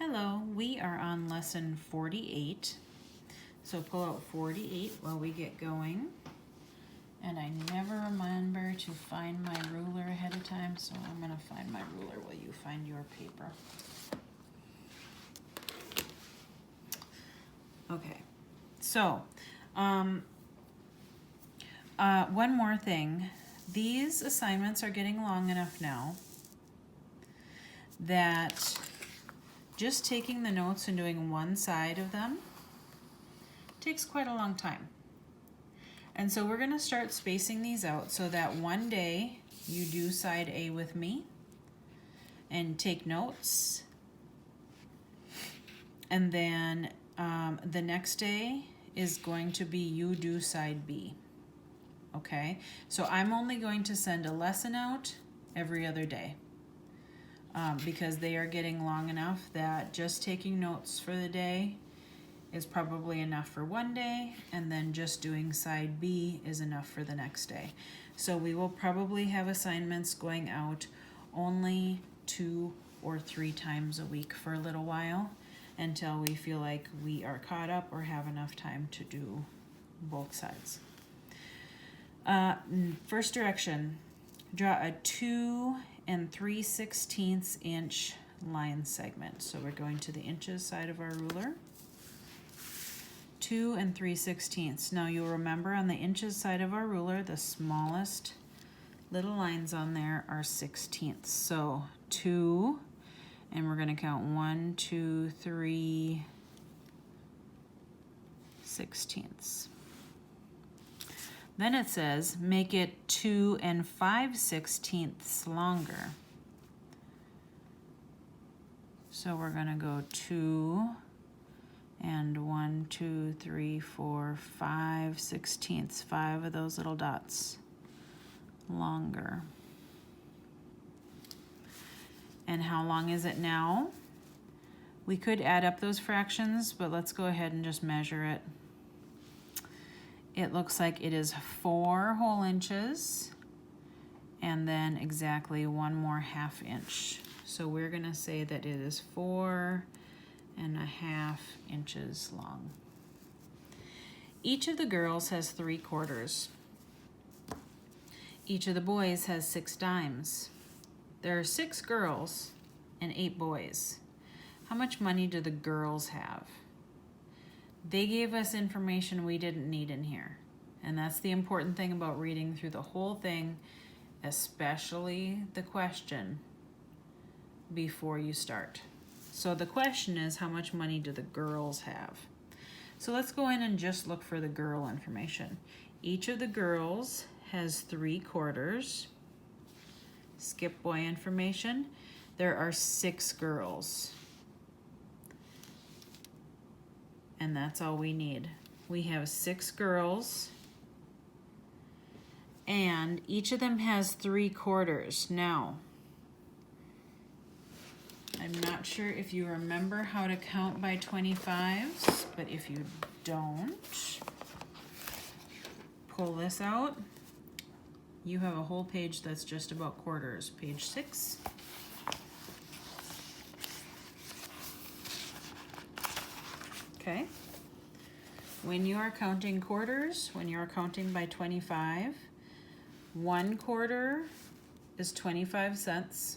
Hello, we are on lesson 48. So pull out 48 while we get going. And I never remember to find my ruler ahead of time, so I'm going to find my ruler while you find your paper. Okay, so one more thing. These assignments are getting long enough now that just taking the notes and doing one side of them takes quite a long time. And so we're going to start spacing these out so that one day you do side A with me and take notes. And then the next day is going to be you do side B. Okay, so I'm only going to send a lesson out every other day. Because they are getting long enough that just taking notes for the day is probably enough for one day, and then just doing side B is enough for the next day. So we will probably have assignments going out only 2 or 3 times a week for a little while until we feel like we are caught up or have enough time to do both sides. First direction, draw a 2 3/16 inch line segment. So we're going to the inches side of our ruler. 2 3/16. Now you'll remember on the inches side of our ruler, the smallest little lines on there are 16ths. So 2, and we're going to count 1, 2, 3, 16ths. Then it says, make it 2 5/16 longer. So we're going to go 2 and 1, 2, 3, 4, 5/16, 5 of those little dots longer. And how long is it now? We could add up those fractions, but let's go ahead and just measure it. It looks like it is 4 whole inches and then exactly 1 more half inch. So we're going to say that it is 4.5 inches long. Each of the girls has 3/4. Each of the boys has 6 dimes. There are 6 girls and 8 boys. How much money do the girls have? They gave us information we didn't need in here. And that's the important thing about reading through the whole thing, especially the question, before you start. So the question is, how much money do the girls have? So let's go in and just look for the girl information. Each of the girls has 3/4. Skip boy information. There are 6 girls. And that's all we need. We have 6 girls, and each of them has 3/4. Now, I'm not sure if you remember how to count by 25s, but if you don't, pull this out. You have a whole page that's just about quarters, page 6. Okay. When you are counting quarters, when you are counting by 25, 1/4 is 25 cents.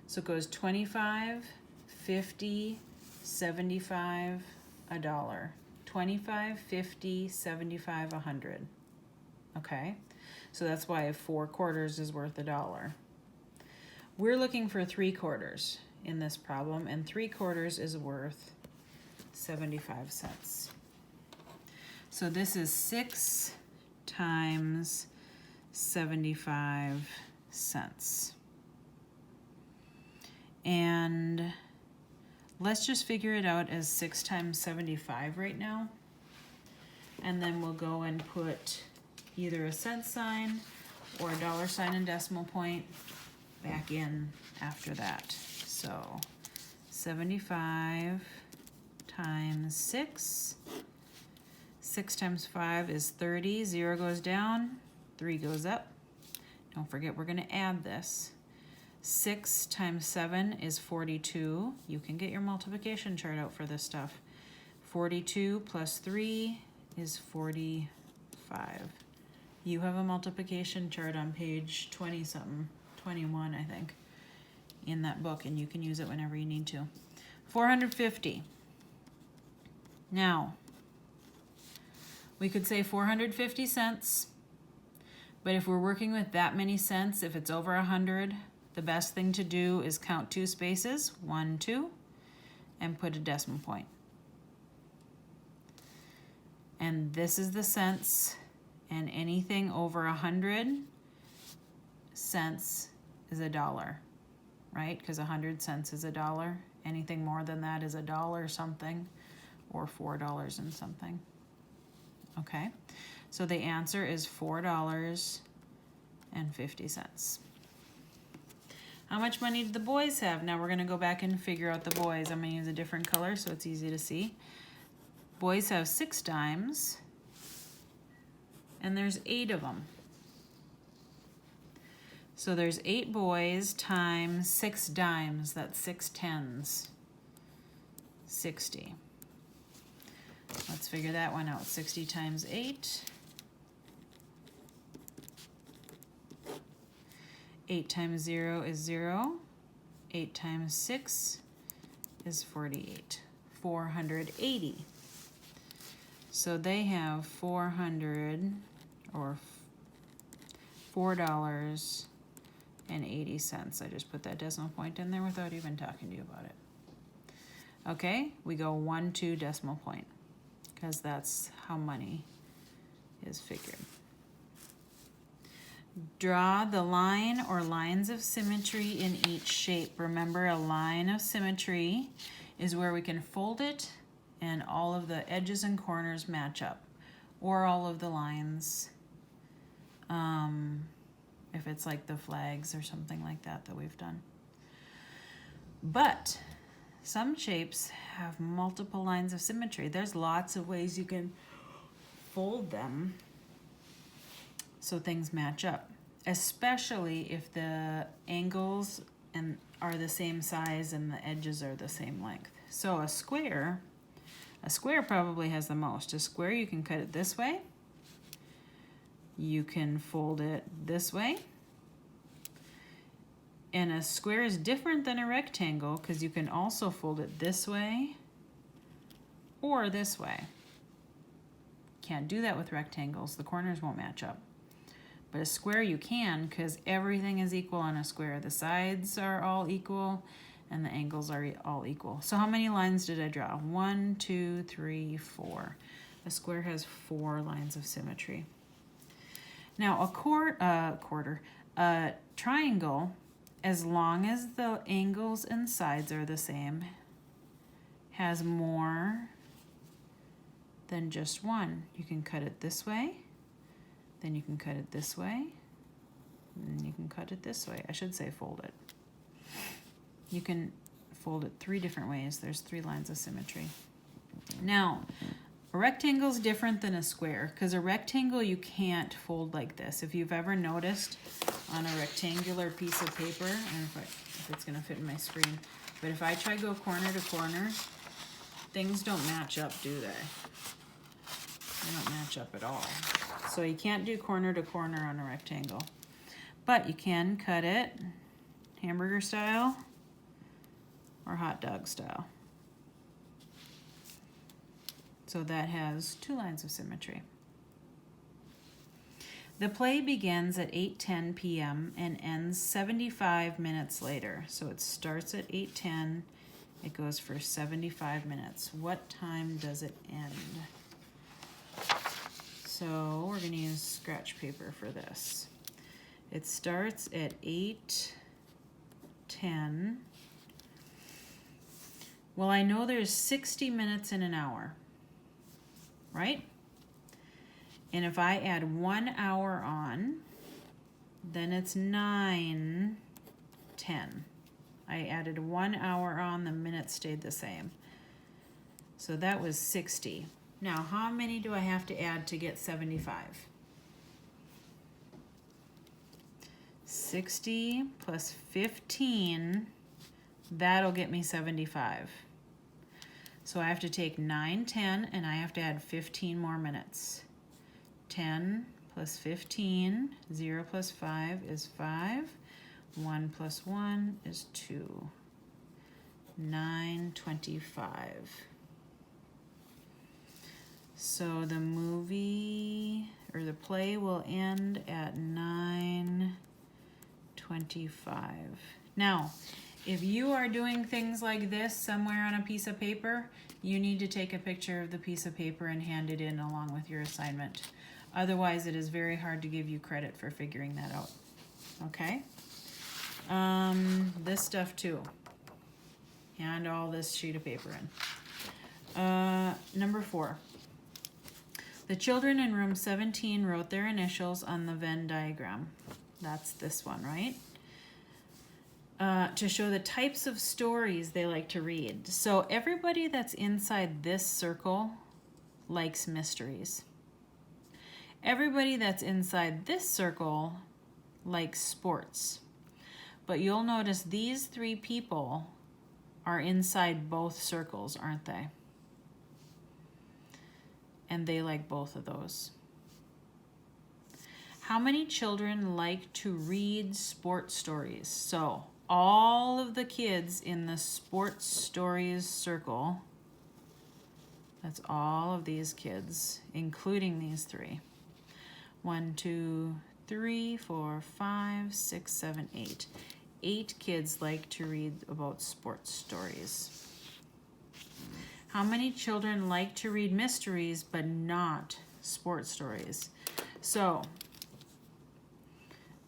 So it goes 25, 50, 75, $1. 25, 50, 75, 100. Okay? So that's why 4/4 is worth $1. We're looking for 3/4 in this problem, and 3/4 is worth 75 cents. So this is 6 times 75 cents. And let's just figure it out as 6 times 75 right now. And then we'll go and put either a cent sign or a dollar sign and decimal point back in after that. So 75 times 6. 6 times 5 is 30. 0 goes down, 3 goes up. Don't forget we're going to add this. 6 times 7 is 42. You can get your multiplication chart out for this stuff. 42 plus 3 is 45. You have a multiplication chart on page 20-something, 21, I think, in that book, and you can use it whenever you need to. 450. Now, we could say 450 cents, but if we're working with that many cents, if it's over 100, the best thing to do is count 2 spaces, 1, 2, and put a decimal point. And this is the cents, and anything over 100 cents is $1, right? Because 100 cents is $1. Anything more than that is $1 something, or $4 and something. Okay, so the answer is $4.50. How much money did the boys have? Now we're gonna go back and figure out the boys. I'm gonna use a different color so it's easy to see. Boys have 6 dimes, and there's 8 of them. So there's 8 boys times 6 dimes, that's 6 tens, 60. Let's figure that one out. 60 times 8. 8 times 0 is 0. 8 times 6 is 48. 480. So they have 400 or $4.80. I just put that decimal point in there without even talking to you about it. Okay, we go 1, 2 decimal point, because that's how money is figured. Draw the line or lines of symmetry in each shape. Remember, a line of symmetry is where we can fold it and all of the edges and corners match up, or all of the lines, if it's like the flags or something like that that we've done. But some shapes have multiple lines of symmetry. There's lots of ways you can fold them so things match up, especially if the angles are the same size and the edges are the same length. So a square probably has the most. A square, you can cut it this way. You can fold it this way. And a square is different than a rectangle because you can also fold it this way or this way. Can't do that with rectangles. The corners won't match up. But a square you can, because everything is equal on a square. The sides are all equal and the angles are all equal. So how many lines did I draw? 1, 2, 3, 4. A square has 4 lines of symmetry. Now a triangle, as long as the angles and sides are the same, has more than just one. You can cut it this way, then you can cut it this way, and you can cut it this way. I should say fold it. You can fold it 3 different ways. There's 3 lines of symmetry. Now, a rectangle is different than a square, because a rectangle you can't fold like this. If you've ever noticed on a rectangular piece of paper, I don't know if it's going to fit in my screen, but if I try to go corner to corner, things don't match up, do they? They don't match up at all. So you can't do corner to corner on a rectangle. But you can cut it hamburger style or hot dog style. So that has 2 lines of symmetry. The play begins at 8:10 p.m. and ends 75 minutes later. So it starts at 8:10, it goes for 75 minutes. What time does it end? So we're gonna use scratch paper for this. It starts at 8:10. Well, I know there's 60 minutes in an hour, right? And if I add 1 hour on, then it's 9:10. I added 1 hour on, the minutes stayed the same. So that was 60. Now, how many do I have to add to get 75? 6 60 plus 15, that'll get me 75. So I have to take 9, 10, and I have to add 15 more minutes. 10 plus 15, 0 plus 5 is 5. 1 plus 1 is 2. 9:25. So the movie or the play will end at 9:25. Now, if you are doing things like this somewhere on a piece of paper, you need to take a picture of the piece of paper and hand it in along with your assignment. Otherwise, it is very hard to give you credit for figuring that out. Okay? This stuff too. And all this sheet of paper in. Number 4. The children in room 17 wrote their initials on the Venn diagram. That's this one, right? To show the types of stories they like to read. So everybody that's inside this circle likes mysteries. Everybody that's inside this circle likes sports. But you'll notice these 3 people are inside both circles, aren't they? And they like both of those. How many children like to read sports stories? So all of the kids in the sports stories circle, that's all of these kids, including these 3. 1, 2, 3, 4, 5, 6, 7, 8. 8 kids like to read about sports stories. How many children like to read mysteries but not sports stories? So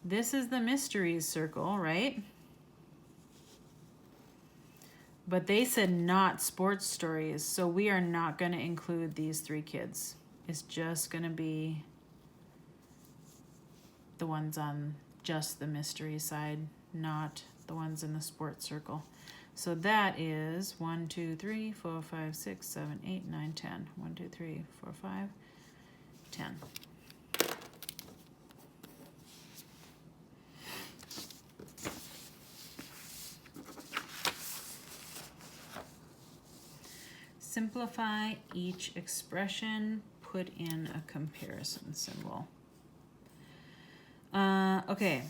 this is the mysteries circle, right? But they said not sports stories, so we are not going to include these 3 kids. It's just going to be the ones on just the mystery side, not the ones in the sports circle. So that is 1, 2, 3, 4, 5, 6, 7, 8, 9, 10. 1, 2, 3, 4, 5, 10. Simplify each expression, put in a comparison symbol. Okay,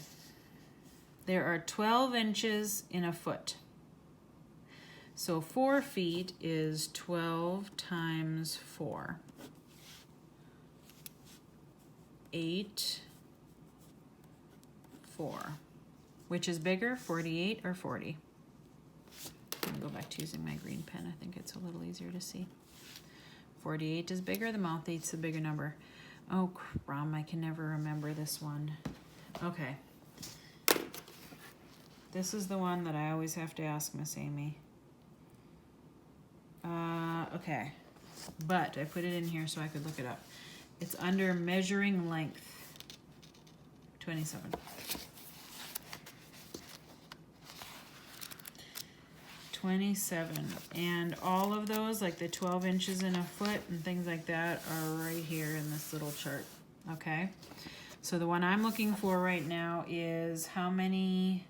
there are 12 inches in a foot. So 4 feet is 12 times 4. 8, 4. Which is bigger, 48 or 40? I'm going to go back to using my green pen. I think it's a little easier to see. 48 is bigger. The mouth 8's the bigger number. Oh, crumb. I can never remember this one. Okay. This is the one that I always have to ask Miss Amy. Okay. But I put it in here so I could look it up. It's under measuring length. 27. 27. And all of those, like the 12 inches in a foot and things like that, are right here in this little chart. Okay? So the one I'm looking for right now is how many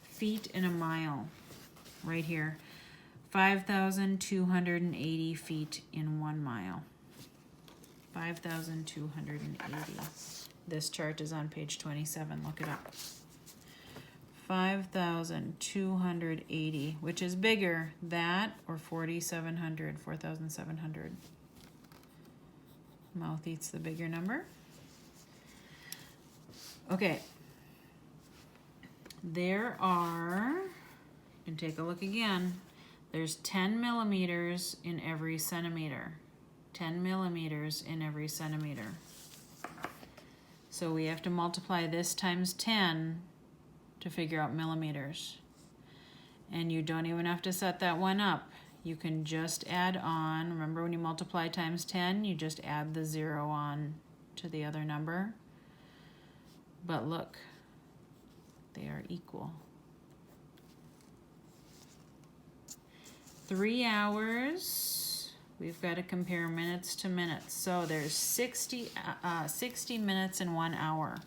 feet in a mile? Right here. 5,280 feet in 1 mile. 5,280. This chart is on page 27. Look it up. 5,280, which is bigger, that or 4,700, 4,700. Mouth eats the bigger number. Okay. There are, you can take a look again, there's 10 millimeters in every centimeter. 10 millimeters in every centimeter. So we have to multiply this times 10 to figure out millimeters. And you don't even have to set that one up. You can just add on. Remember when you multiply times 10, you just add the 0 on to the other number. But look, they are equal. 3 hours, we've got to compare minutes to minutes. So there's 60 minutes in 1 hour.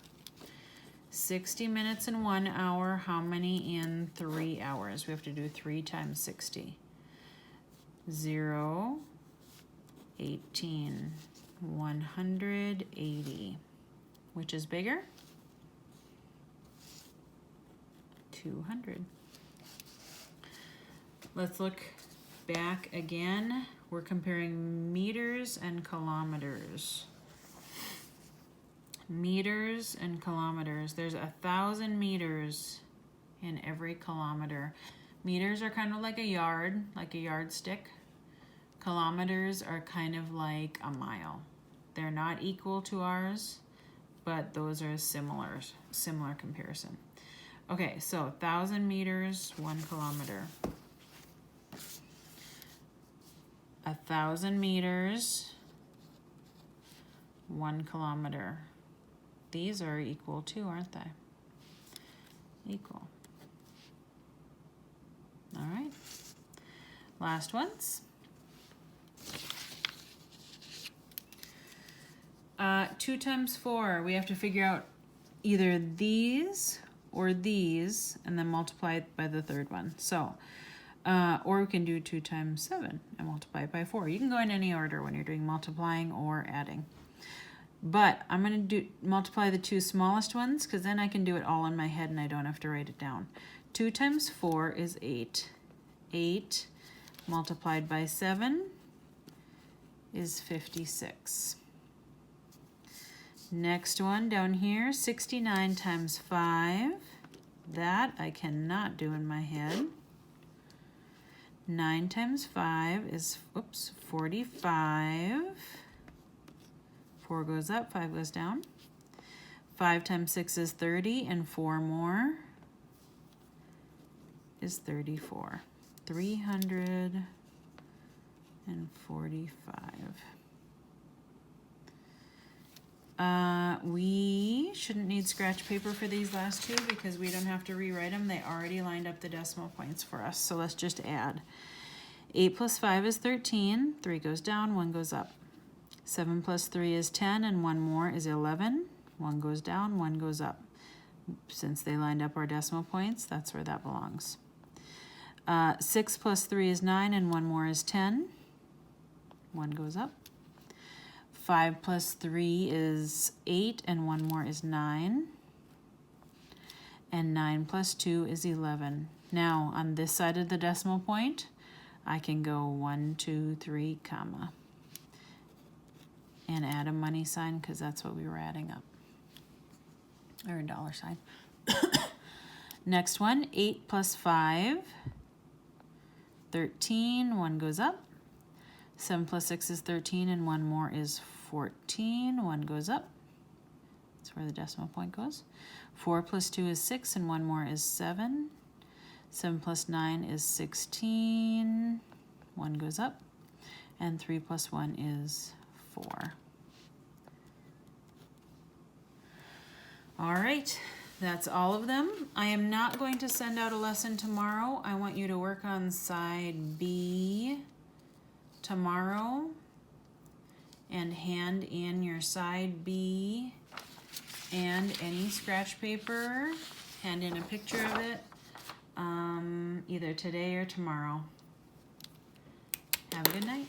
60 minutes in 1 hour, how many in 3 hours? We have to do 3 times 60. 0, 18, 180. Which is bigger? 200. Let's look back again. We're comparing meters and kilometers. Meters and kilometers. There's 1,000 meters in every kilometer. Meters are kind of like a yardstick. Kilometers are kind of like a mile. They're not equal to ours, but those are similar comparison. Okay, so 1,000 meters, 1 kilometer. 1,000 meters, 1 kilometer. These are equal too, aren't they? Equal. All right. Last ones. 2 times 4. We have to figure out either these or these and then multiply it by the third one. So, or we can do 2 times 7 and multiply it by 4. You can go in any order when you're doing multiplying or adding. But I'm going to multiply the 2 smallest ones because then I can do it all in my head and I don't have to write it down. 2 times 4 is 8. 8 multiplied by 7 is 56. Next one down here, 69 times 5. That I cannot do in my head. 9 times 5 is, 45. 4 goes up, 5 goes down. 5 times 6 is 30, and 4 more is 34. 345. We shouldn't need scratch paper for these last two because we don't have to rewrite them. They already lined up the decimal points for us. So let's just add. 8 plus 5 is 13. 3 goes down, 1 goes up. 7 plus 3 is 10, and 1 more is 11. 1 goes down, 1 goes up. Since they lined up our decimal points, that's where that belongs. 6 plus 3 is 9, and 1 more is 10. 1 goes up. 5 plus 3 is 8, and 1 more is 9. And 9 plus 2 is 11. Now, on this side of the decimal point, I can go 1, 2, 3, comma. And add a money sign because that's what we were adding up. Or a dollar sign. Next one, 8 plus 5, 13, 1 goes up. 7 plus 6 is 13, and 1 more is 14, 1 goes up. That's where the decimal point goes. 4 plus 2 is 6, and 1 more is 7. 7 plus 9 is 16, 1 goes up. And 3 plus 1 is 4. All right, that's all of them. I am not going to send out a lesson tomorrow. I want you to work on side B tomorrow and hand in your side B and any scratch paper. Hand in a picture of it either today or tomorrow. Have a good night.